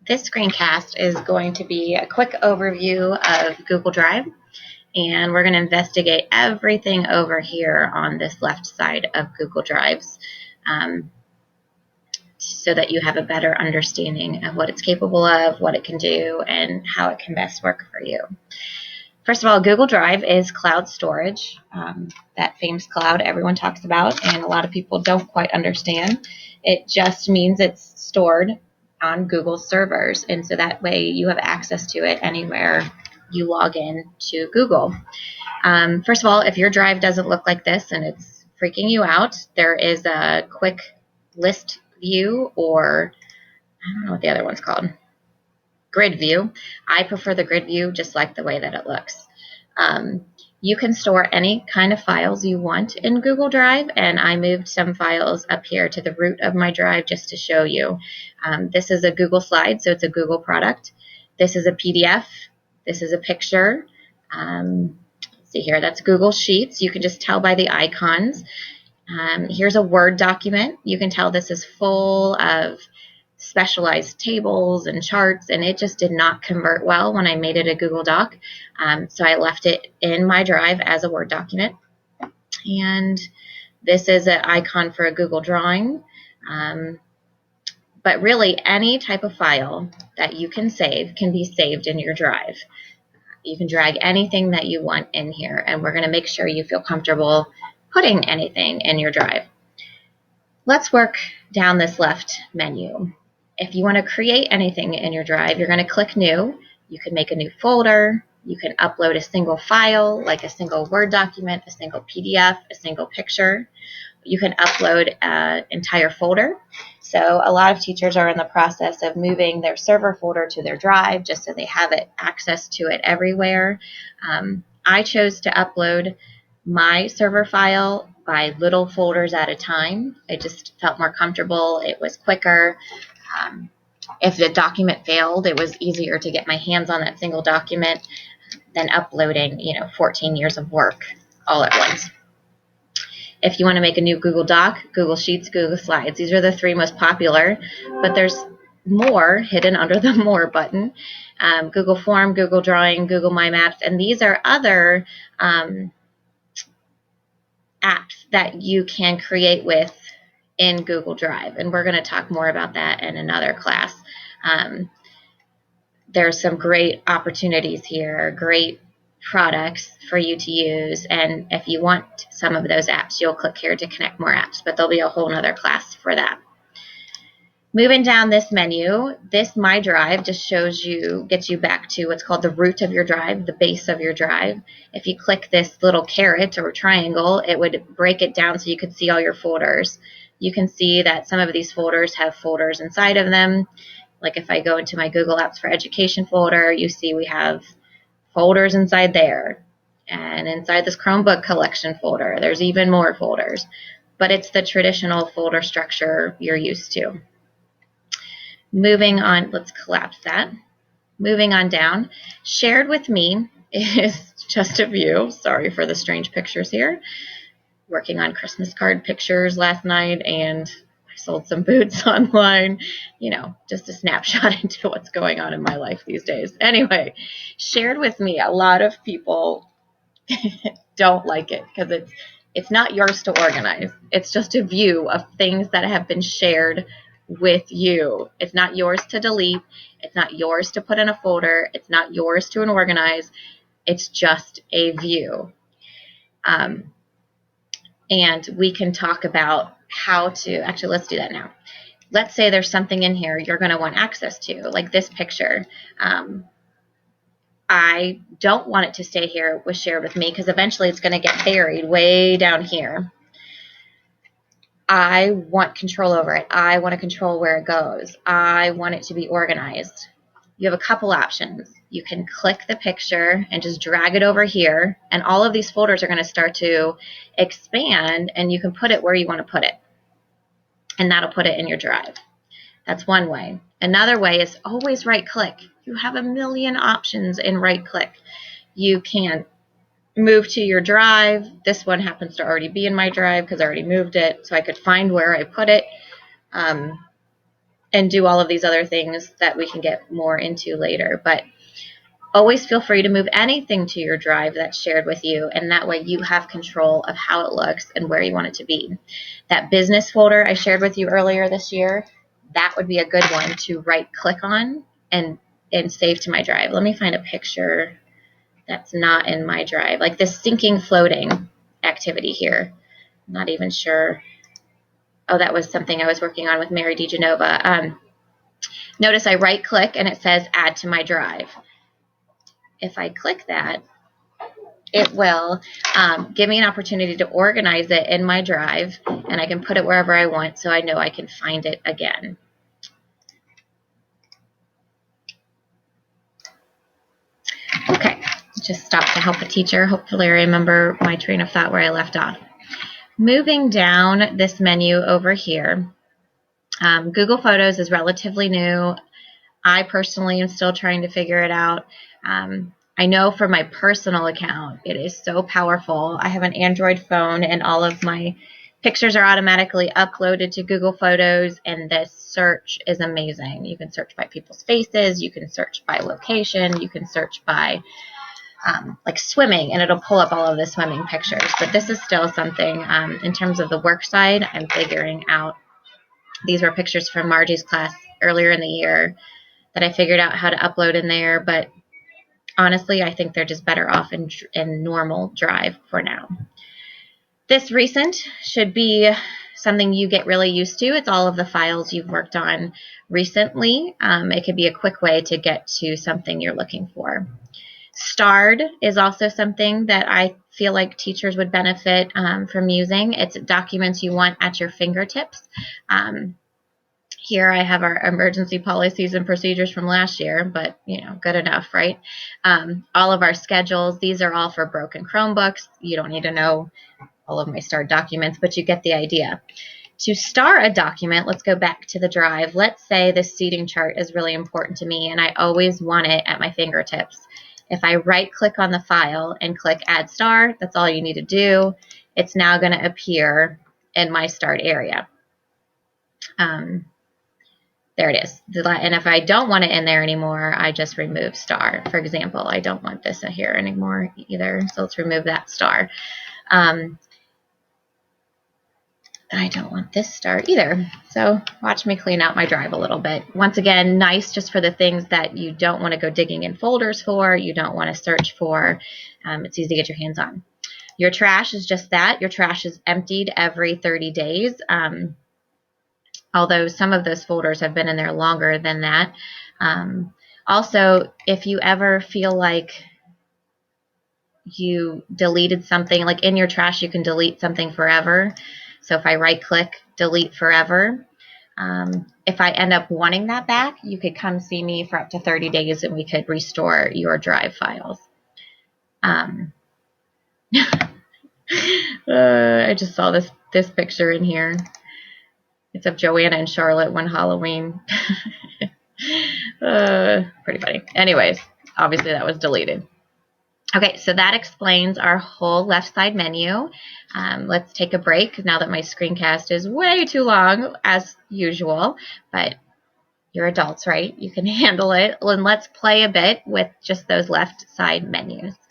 This screencast is going to be a quick overview of Google Drive, and we're going to investigate everything over here on this left side of Google Drives so that you have a better understanding of what it's capable of, what it can do, and how it can best work for you. First of all, Google Drive is cloud storage, that famous cloud everyone talks about, and a lot of people don't quite understand. It just means it's stored on Google servers, and so that way you have access to it anywhere you log in to Google. First of all, if your drive doesn't look like this and it's freaking you out, there is a quick list view, or I don't know what the other one's called, grid view. I prefer the grid view, just like the way that it looks. You can store any kind of files you want in Google Drive, and I moved some files up here to the root of my drive just to show you. This is a Google slide, so it's a Google product. This is a PDF. This is a picture. Let's see here, that's Google Sheets. You can just tell by the icons. Here's a Word document. You can tell this is full of specialized tables and charts, and it just did not convert well when I made it a Google Doc. So I left it in my drive as a Word document. And this is an icon for a Google drawing. But really, any type of file that you can save can be saved in your drive. You can drag anything that you want in here, and we're going to make sure you feel comfortable putting anything in your drive. Let's work down this left menu. If you want to create anything in your drive, you're going to click New. You can make a new folder. You can upload a single file, like a single Word document, a single PDF, a single picture. You can upload an entire folder. So a lot of teachers are in the process of moving their server folder to their drive just so they have access to it everywhere. I chose to upload my server file by little folders at a time. I just felt more comfortable. It was quicker. If the document failed, it was easier to get my hands on that single document than uploading, 14 years of work all at once. If you want to make a new Google Doc, Google Sheets, Google Slides, these are the three most popular, but there's more hidden under the More button. Google Form, Google Drawing, Google My Maps, and these are other apps that you can create with in Google Drive, and we're going to talk more about that in another class. There's some great opportunities here, great products for you to use, and if you want some of those apps, you'll click here to connect more apps, but there'll be a whole nother class for that. Moving down this menu, this My Drive just gets you back to what's called the root of your drive, the base of your drive. If you click this little caret or triangle, it would break it down so you could see all your folders. You can see that some of these folders have folders inside of them. Like if I go into my Google Apps for Education folder, you see we have folders inside there. And inside this Chromebook collection folder, there's even more folders. But it's the traditional folder structure you're used to. Moving on, let's collapse that. Moving on down, Shared with Me is just a view. Sorry for the strange pictures here. Working on Christmas card pictures last night, and I sold some boots online. Just a snapshot into what's going on in my life these days. Anyway, Shared with Me, a lot of people don't like it because it's not yours to organize. It's just a view of things that have been shared with you. It's not yours to delete. It's not yours to put in a folder. It's not yours to organize. It's just a view. And we can talk about how to, actually, let's do that now. Let's say there's something in here you're going to want access to, like this picture. I don't want it to stay here with Shared with Me because eventually it's going to get buried way down here. I want control over it. I want to control where it goes. I want it to be organized. You have a couple options. You can click the picture and just drag it over here, and all of these folders are going to start to expand, and you can put it where you want to put it, and that'll put it in your drive. That's one way. Another way is always right-click. You have a million options in right-click. You can move to your drive. This one happens to already be in my drive because I already moved it, so I could find where I put it. and do all of these other things that we can get more into later. But always feel free to move anything to your drive that's shared with you, and that way you have control of how it looks and where you want it to be. That business folder I shared with you earlier this year, that would be a good one to right-click on and save to my drive. Let me find a picture that's not in my drive, like this sinking floating activity here. I'm not even sure. Oh, that was something I was working on with Mary DeGenova. Notice I right-click and it says add to my drive. If I click that, it will give me an opportunity to organize it in my drive, and I can put it wherever I want so I know I can find it again. Okay, just stop to help a teacher. Hopefully I remember my train of thought where I left off. Moving down this menu over here, Google Photos is relatively new. I personally am still trying to figure it out. I know for my personal account, it is so powerful. I have an Android phone and all of my pictures are automatically uploaded to Google Photos, and this search is amazing. You can search by people's faces, you can search by location, you can search by like swimming, and it'll pull up all of the swimming pictures. But this is still something in terms of the work side I'm figuring out. These were pictures from Margie's class earlier in the year that I figured out how to upload in there, but honestly, I think they're just better off in normal Drive for now. This recent should be something you get really used to. It's all of the files you've worked on recently. It could be a quick way to get to something you're looking for. Starred is also something that I feel like teachers would benefit from using. It's documents you want at your fingertips. Here I have our emergency policies and procedures from last year, but good enough, right? All of our schedules, these are all for broken Chromebooks. You don't need to know all of my starred documents, but you get the idea. To star a document, let's go back to the drive. Let's say the seating chart is really important to me and I always want it at my fingertips. If I right-click on the file and click Add Star, that's all you need to do. It's now going to appear in my starred area. There it is. And if I don't want it in there anymore, I just remove star. For example, I don't want this in here anymore either, so let's remove that star. I don't want this star either. So watch me clean out my drive a little bit. Once again, nice just for the things that you don't want to go digging in folders for, you don't want to search for. It's easy to get your hands on. Your trash is just that. Your trash is emptied every 30 days. Although some of those folders have been in there longer than that. Also, if you ever feel like you deleted something, like in your trash, you can delete something forever. So if I right-click, delete forever, if I end up wanting that back, you could come see me for up to 30 days and we could restore your drive files. I just saw this picture in here. It's of Joanna and Charlotte one Halloween. Pretty funny. Anyways, obviously that was deleted. Okay, so that explains our whole left side menu. Let's take a break now that my screencast is way too long, as usual, but you're adults, right? You can handle it. And let's play a bit with just those left side menus.